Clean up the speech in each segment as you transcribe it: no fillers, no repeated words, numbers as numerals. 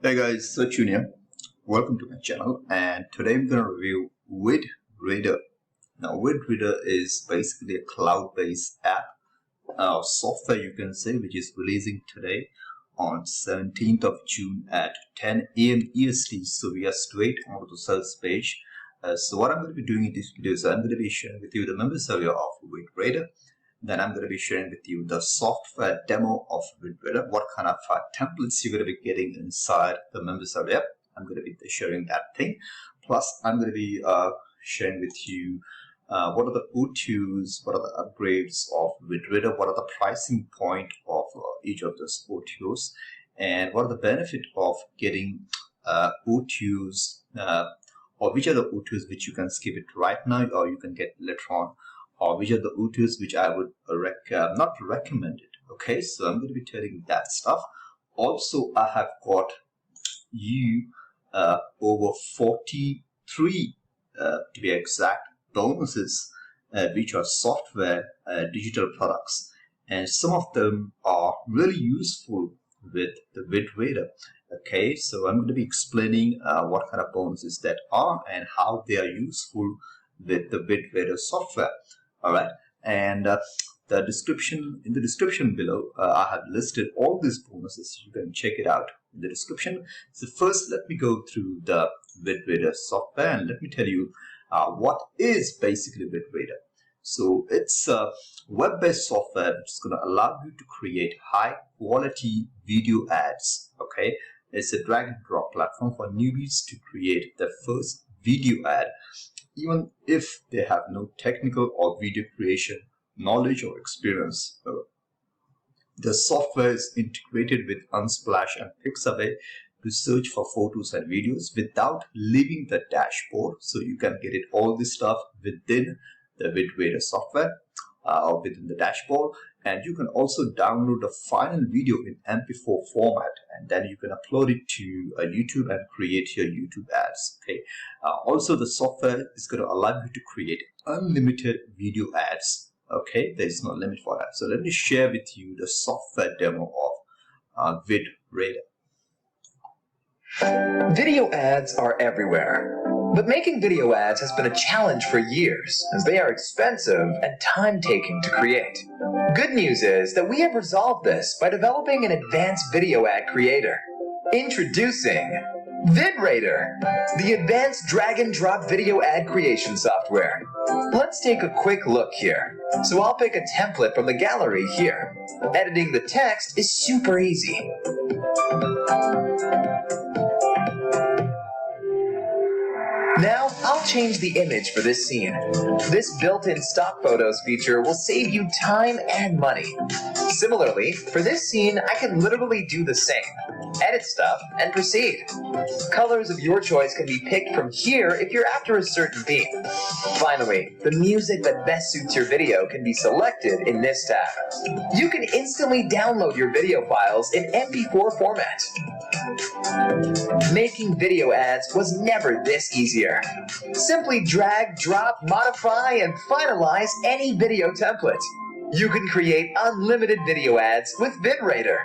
Hey guys, so Junior. Welcome to my channel, and today I'm going to review VidRaider. Now VidRaider is basically a cloud-based app software, you can say, which is releasing today on 17th of June at 10 AM EST. So we are straight onto the sales page. So what I'm going to be doing in this video is I'm going to be sharing with you the members area of VidRaider. Then I'm going to be sharing with you the software demo of VidRaider, what kind of templates you're going to be getting inside the members area. I'm going to be sharing that thing. Plus, I'm going to be sharing with you what are the OTOs, what are the upgrades of VidRaider, what are the pricing point of each of those OTOs, and what are the benefit of getting OTOs, or which are the OTOs which you can skip it right now or you can get later on, or which are the OTOs which I would not recommend it. Okay, so I'm going to be telling that stuff. Also, I have got you over 43 to be exact bonuses which are software digital products, and some of them are really useful with the VidRaider. Okay, so I'm going to be explaining what kind of bonuses that are and how they are useful with the VidRaider software. All right, and the description below, I have listed all these bonuses. You can check it out in the description. So first, let me go through the VidRaider software and let me tell you what is basically VidRaider. So it's a web-based software that's going to allow you to create high-quality video ads. Okay, it's a drag-and-drop platform for newbies to create their first video ad, even if they have no technical or video creation knowledge or experience. The software is integrated with Unsplash and Pixabay to search for photos and videos without leaving the dashboard. So you can get it all this stuff within the VidRaider software or within the dashboard. And you can also download the final video in MP4 format, and then you can upload it to YouTube and create your YouTube ads. Okay. Also, the software is going to allow you to create unlimited video ads. Okay, there is no limit for that. So let me share with you the software demo of VidRaider. Video ads are everywhere, but making video ads has been a challenge for years as they are expensive and time-taking to create. Good news is that we have resolved this by developing an advanced video ad creator. Introducing VidRaider, the advanced drag-and-drop video ad creation software. Let's take a quick look here. So I'll pick a template from the gallery here. Editing the text is super easy. Now, I'll change the image for this scene. This built-in stock photos feature will save you time and money. Similarly, for this scene, I can literally do the same. Edit stuff and proceed. Colors of your choice can be picked from here if you're after a certain theme. Finally, the music that best suits your video can be selected in this tab. You can instantly download your video files in MP4 format. Making video ads was never this easier. Simply drag, drop, modify, and finalize any video template. You can create unlimited video ads with VidRaider.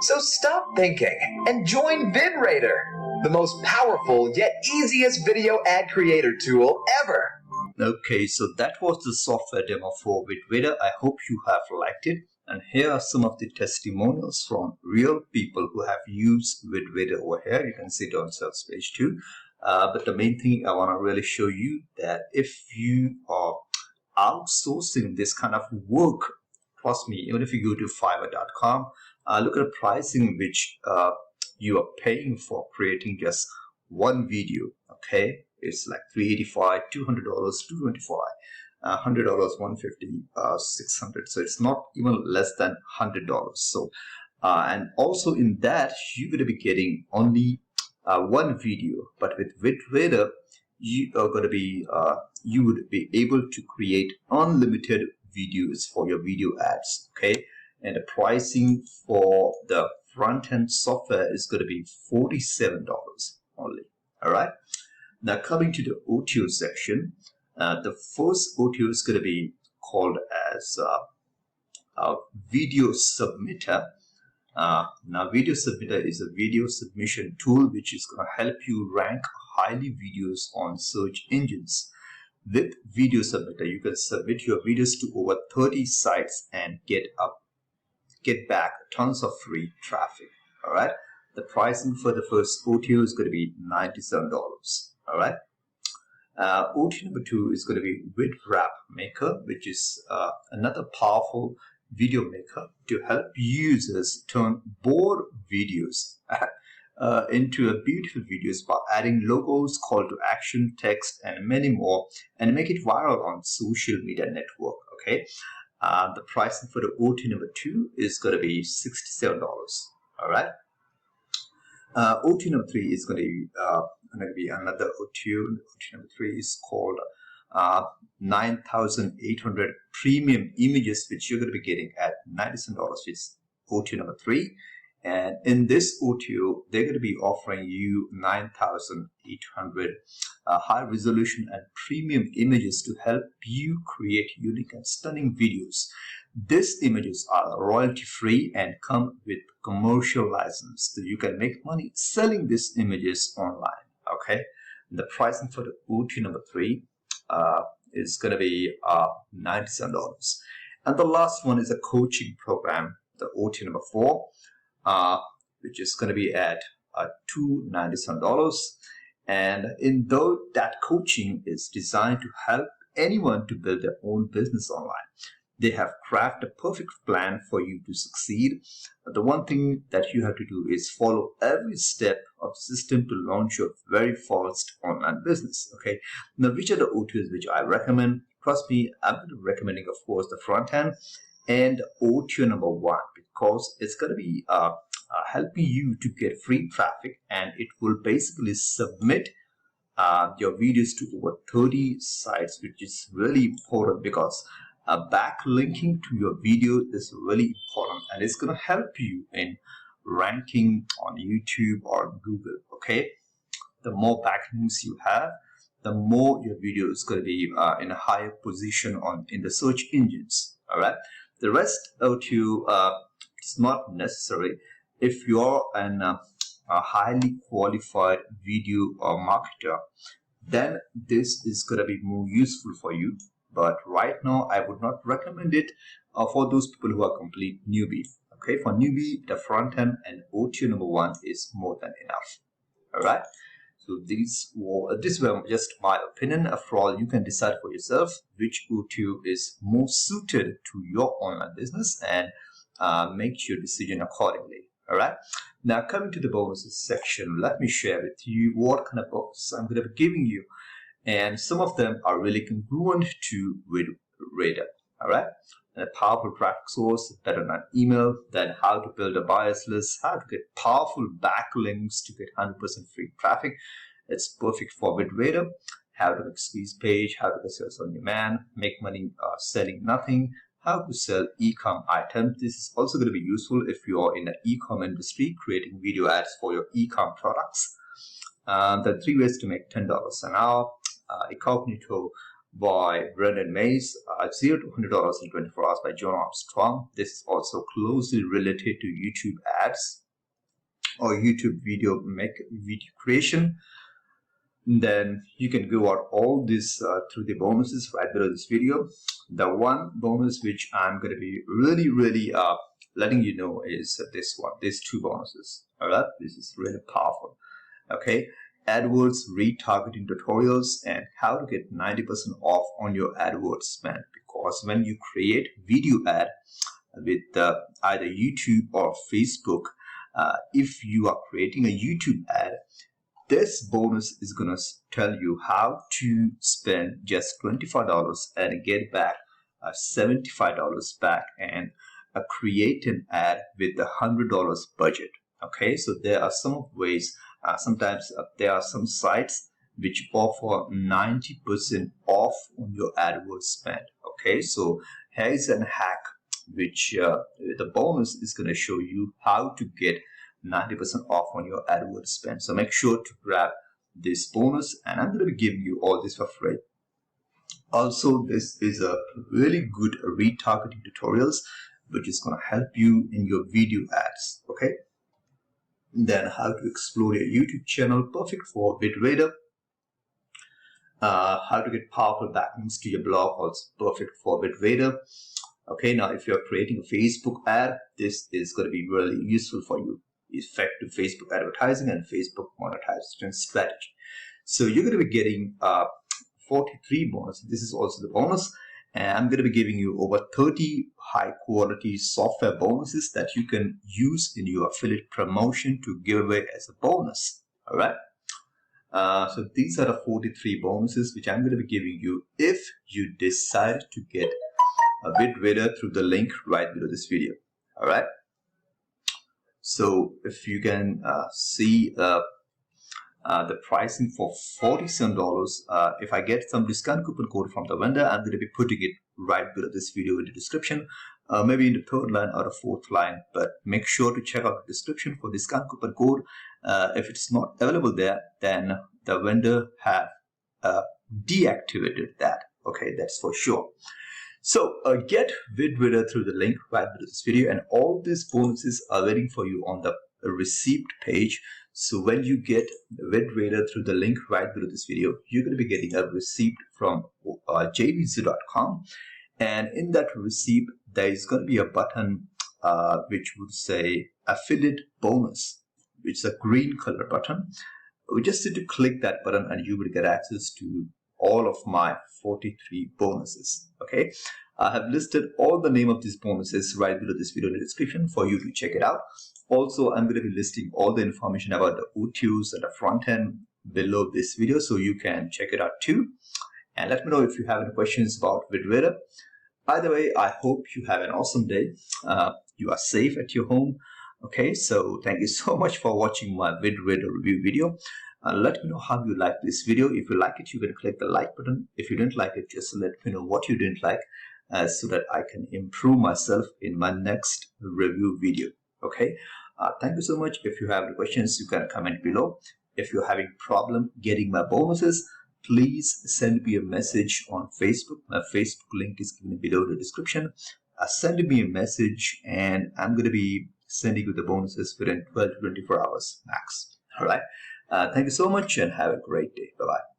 So stop thinking and join VidRaider, the most powerful yet easiest video ad creator tool ever. Okay, so that was the software demo for VidRaider. I hope you have liked it. And here are some of the testimonials from real people who have used VidRaider over here. You can see it on sales page too. But the main thing I want to really show you that if you are outsourcing this kind of work, trust me, even if you go to Fiverr.com, look at the pricing which you are paying for creating just one video. Okay, it's like $385, $200, $225. $100, $150, $600. So it's not even less than $100. So and also in that you're going to be getting only one video, but with VidRaider you are going to be you would be able to create unlimited videos for your video ads. Okay, and the pricing for the front-end software is going to be $47 only. All right, now coming to the OTO section. The first OTO is going to be called as a video submitter. Now, Video Submitter is a video submission tool which is going to help you rank highly videos on search engines. With Video Submitter, you can submit your videos to over 30 sites and get back tons of free traffic. All right. The pricing for the first OTO is going to be $97. All right. OTO number 2 is going to be VidRaider Maker, which is another powerful video maker to help users turn bored videos into a beautiful videos by adding logos, call to action, text, and many more, and make it viral on social media network. Okay, the pricing for the OTO number 2 is going to be $67. All right. OTO number 3 is going to be another OTO. OTO number 3 is called 9,800 premium images, which you're going to be getting at $97, which is OTO number 3. And in this OTO, they're going to be offering you 9,800 high resolution and premium images to help you create unique and stunning videos. These images are royalty free and come with commercial license, so you can make money selling these images online. Okay, the pricing for the OTO number 3 is going to be $97. And the last one is a coaching program, the OTO number 4, which is going to be at $297. And that coaching is designed to help anyone to build their own business online. They have crafted a perfect plan for you to succeed. The one thing that you have to do is follow every step of the system to launch your very first online business. Okay, now which are the OTOs which I recommend? Trust me, I'm recommending, of course, the front end and OTO number 1, because it's going to be helping you to get free traffic, and it will basically submit your videos to over 30 sites, which is really important because backlinking to your video is really important, and it's going to help you in ranking on YouTube or Google. Okay, the more backlinks you have, the more your video is going to be in a higher position in the search engines. All right, the rest OTO is not necessary. If you're a highly qualified video marketer, then this is going to be more useful for you. But right now, I would not recommend it for those people who are complete newbie. Okay, for newbie, the front end and OTO number 1 is more than enough. All right. So these were just my opinion. After all, you can decide for yourself which OTO is more suited to your online business and make your decision accordingly. All right. Now coming to the bonuses section, let me share with you what kind of bonuses I'm going to be giving you. And some of them are really congruent to VidRaider. All right. And a powerful traffic source, better than email, then how to build a bias list, how to get powerful backlinks to get 100% free traffic. It's perfect for VidRaider. How to make squeeze page, how to get sales on demand, make money selling nothing, how to sell eCom items. This is also going to be useful if you are in the eCom industry, creating video ads for your eCom products. The 3 ways to make $10 an hour. Incognito by Mace, $0 to $100 in 24 hours by Jono Armstrong. This is also closely related to YouTube ads or YouTube video creation. Then you can go out all this through the bonuses right below this video. The one bonus which I'm going to be really letting you know is this one, these 2 bonuses. All right, this is really powerful. Okay, AdWords retargeting tutorials and how to get 90% off on your AdWords spend. Because when you create video ad with either YouTube or Facebook, if you are creating a YouTube ad, this bonus is going to tell you how to spend just $25 and get back $75 back and create an ad with a $100 budget. Okay, so there are some ways. Sometimes there are some sites which offer 90% off on your AdWords spend. Okay, so here is a hack which the bonus is going to show you how to get 90% off on your AdWords spend. So make sure to grab this bonus, and I'm going to be giving you all this for free. Also, this is a really good retargeting tutorials which is going to help you in your video ads. Okay. Then how to explore your YouTube channel, perfect for VidRaider. How to get powerful backlinks to your blog, also perfect for VidRaider. Okay, now if you're creating a Facebook ad, this is going to be really useful for you. Effective Facebook advertising and Facebook monetization strategy. So you're going to be getting 43 bonus. This is also the bonus, and I'm going to be giving you over 30 high quality software bonuses that you can use in your affiliate promotion to give away as a bonus. All right. So these are the 43 bonuses which I'm going to be giving you if you decide to get a VidRaider through the link right below this video. All right. So if you can see the pricing for $47, if I get some discount coupon code from the vendor, I'm going to be putting it right below this video in the description, maybe in the third line or the fourth line, but make sure to check out the description for discount coupon code. If it's not available there, then the vendor have deactivated that. Okay, that's for sure. So get VidRaider through the link right below this video, and all these bonuses are waiting for you on the receipt page. So when you get VidRaider through the link right below this video, you're going to be getting a receipt from jdz.com, and in that receipt there is going to be a button which would say affiliate bonus. It's a green color button. We just need to click that button and you will get access to all of my 43 bonuses. Okay, I have listed all the name of these bonuses right below this video in the description for you to check it out. Also, I'm going to be listing all the information about the OTOs and the front end below this video, so you can check it out too. And let me know if you have any questions about VidRaider. Either way, I hope you have an awesome day. You are safe at your home. Okay, so thank you so much for watching my VidRaider review video. Let me know how you like this video. If you like it, you can click the like button. If you didn't like it, just let me know what you didn't like, so that I can improve myself in my next review video. Okay, thank you so much. If you have any questions, you can comment below. If you're having problem getting my bonuses, please send me a message on Facebook. My Facebook link is given below the description. Send me a message and I'm going to be sending you the bonuses within 12 to 24 hours max. All right. Thank you so much and have a great day. Bye-bye.